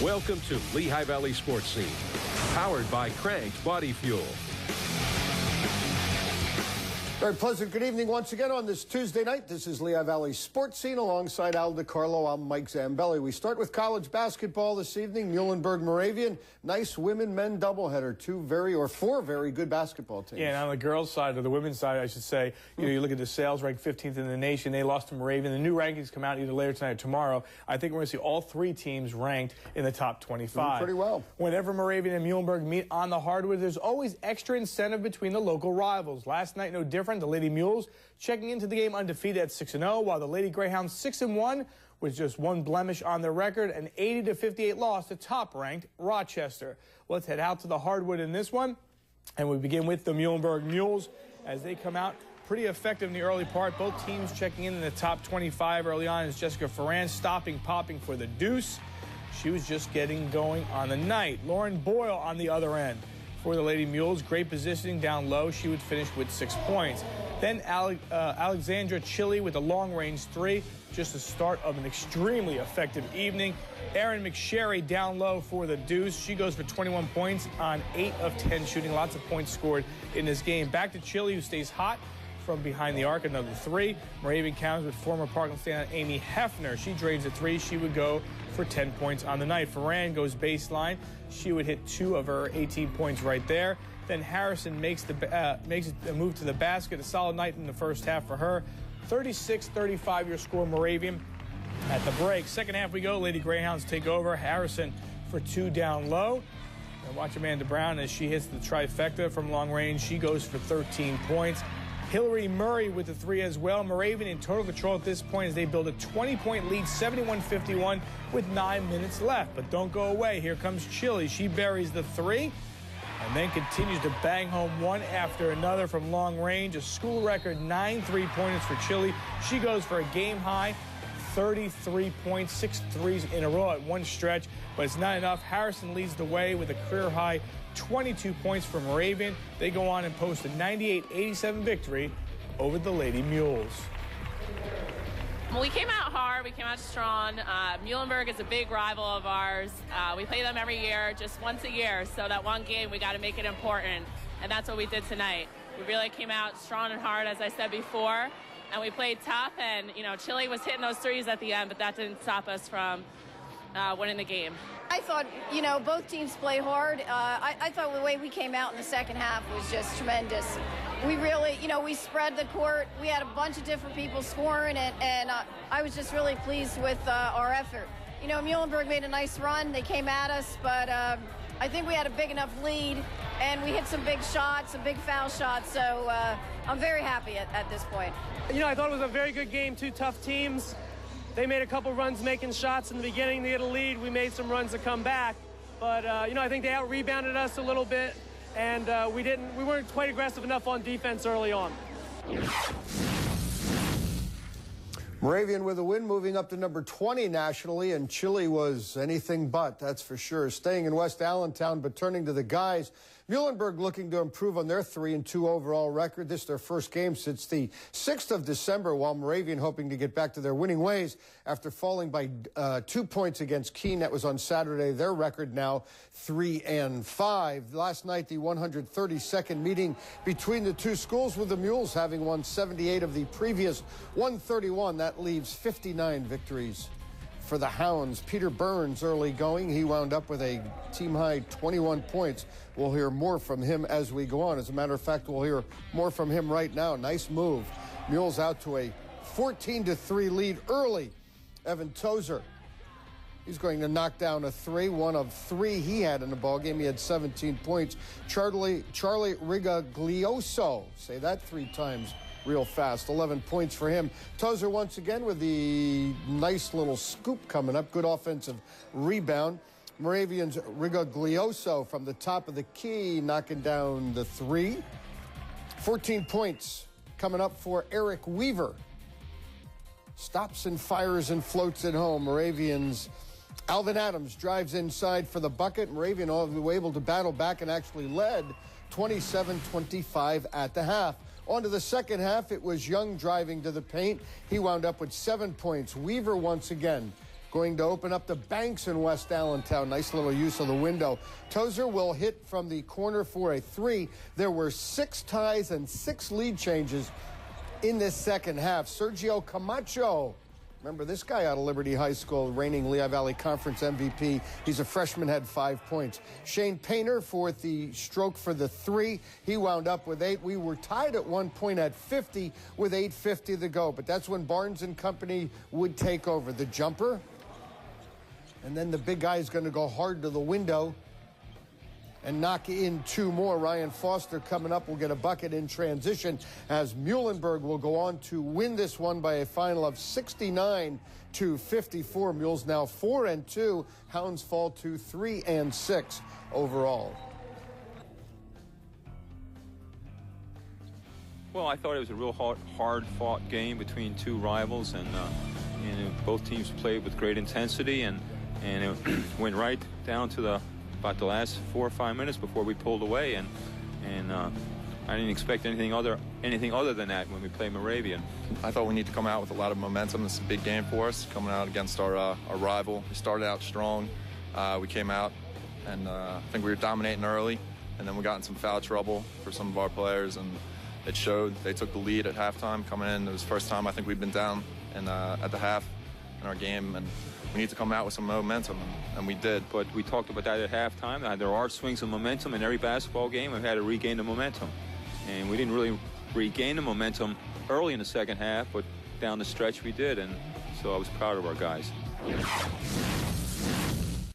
Welcome to Lehigh Valley Sports Scene, powered by Crank Body Fuel. Very pleasant good evening once again on this Tuesday night. This is Lehigh Valley Sports Scene alongside Al DiCarlo. I'm Mike Zambelli. We start with college basketball this evening. Muhlenberg, Moravian. Nice women-men doubleheader. Four very good basketball teams. Yeah, and on the girls' side, or the women's side, I should say, you look at the sales ranked 15th in the nation. They lost to Moravian. The new rankings come out either later tonight or tomorrow. I think we're going to see all three teams ranked in the top 25. Pretty well. Whenever Moravian and Muhlenberg meet on the hardwood, there's always extra incentive between the local rivals. Last night, no different. The Lady Mules checking into the game undefeated at 6-0, while the Lady Greyhounds 6-1 with just one blemish on their record, an 80-58 loss to top-ranked Rochester. Let's head out to the hardwood in this one, and we begin with the Muhlenberg Mules as they come out pretty effective in the early part. Both teams checking in the top 25 early on as Jessica Ferran popping for the deuce. She was just getting going on the night. Lauren Boyle on the other end. For the Lady Mules, great positioning down low. She would finish with 6 points. Then Alexandra Chili with a long-range three. Just the start of an extremely effective evening. Erin McSherry down low for the deuce. She goes for 21 points on 8 of 10 shooting. Lots of points scored in this game. Back to Chili, who stays hot from behind the arc, another three. Moravian counters with former Parkland standout Amy Hefner. She drains a three. She would go for 10 points on the night. Ferran goes baseline. She would hit 2 of her 18 points right there. Then Harrison makes a move to the basket. A solid night in the first half for her. 36-35 your score, Moravian. At the break, second half we go. Lady Greyhounds take over. Harrison for 2 down low. And watch Amanda Brown as she hits the trifecta from long range. She goes for 13 points. Hillary Murray with the 3 as well. Moravian in total control at this point as they build a 20-point lead, 71-51 with 9 minutes left. But don't go away. Here comes Chili. She buries the 3 and then continues to bang home one after another from long range. A school record 9 3-pointers for Chili. She goes for a game-high 33 points, 6 threes in a row at one stretch, but it's not enough. Harrison leads the way with a career-high 22 points for Moravian. They go on and post a 98-87 victory over the Lady Mules. Well, we came out hard. We came out strong. Muhlenberg is a big rival of ours. We play them every year, just once a year. So that one game, we got to make it important, and that's what we did tonight. We really came out strong and hard, as I said before, and we played tough. And Chile was hitting those threes at the end, but that didn't stop us from winning the game. I thought, both teams play hard. I thought the way we came out in the second half was just tremendous. We really, we spread the court. We had a bunch of different people scoring, and I was just really pleased with our effort. Muhlenberg made a nice run. They came at us, but I think we had a big enough lead, and we hit some big shots, some big foul shots, so I'm very happy at this point. I thought it was a very good game, 2 tough teams. They made a couple runs making shots in the beginning to get a lead. We made some runs to come back. But, I think they out-rebounded us a little bit, and we weren't quite aggressive enough on defense early on. Moravian with a win, moving up to number 20 nationally, and Chile was anything but, that's for sure. Staying in West Allentown, but turning to the guys. Muhlenberg looking to improve on their 3-2 overall record. This is their first game since the 6th of December, while Moravian hoping to get back to their winning ways after falling by 2 points against Keene. That was on Saturday. Their record now 3-5. Last night, the 132nd meeting between the two schools, with the Mules having won 78 of the previous 131. That leaves 59 victories for the Hounds. Peter Burns early going. He wound up with a team-high 21 points. We'll hear more from him as we go on. As a matter of fact, we'll hear more from him right now. Nice move. Mules out to a 14-3 lead early. Evan Tozer, he's going to knock down a 3, 1 of 3 he had in the ballgame. He had 17 points. Charlie Rigaglioso, say that 3 times real fast. 11 points for him. Tozer once again with the nice little scoop coming up. Good offensive rebound. Moravian's Rigaglioso from the top of the key, knocking down the 3. 14 points coming up for Eric Weaver. Stops and fires and floats it home. Moravian's Alvin Adams drives inside for the bucket. Moravian able to battle back and actually led 27-25 at the half. On to the second half, it was Young driving to the paint. He wound up with 7 points. Weaver once again going to open up the banks in West Allentown. Nice little use of the window. Tozer will hit from the corner for a 3. There were 6 ties and 6 lead changes in this second half. Sergio Camacho, remember this guy out of Liberty High School, reigning Lehigh Valley Conference MVP. He's a freshman, had 5 points. Shane Painter for the stroke for the 3. He wound up with 8. We were tied at one point at 50 with 8:50 to go, but that's when Barnes and company would take over. The jumper, and then the big guy is going to go hard to the window and knock in 2 more. Ryan Foster coming up will get a bucket in transition as Muhlenberg will go on to win this one by a final of 69-54. Mules now 4-2. Hounds fall to 3-6 overall. Well, I thought it was a real hard-fought game between 2 rivals, and both teams played with great intensity, and it went right down to about the last 4 or 5 minutes before we pulled away, and I didn't expect anything other than that when we play Moravian. I thought we need to come out with a lot of momentum. This is a big game for us, coming out against our rival. We started out strong. We came out, and I think we were dominating early, and then we got in some foul trouble for some of our players, and it showed. They took the lead at halftime coming in. It was the first time I think we've been down at the half in our game, and we need to come out with some momentum, and we did. But we talked about that at halftime. There are swings of momentum in every basketball game. We've had to regain the momentum, and we didn't really regain the momentum early in the second half, but down the stretch we did, and so I was proud of our guys.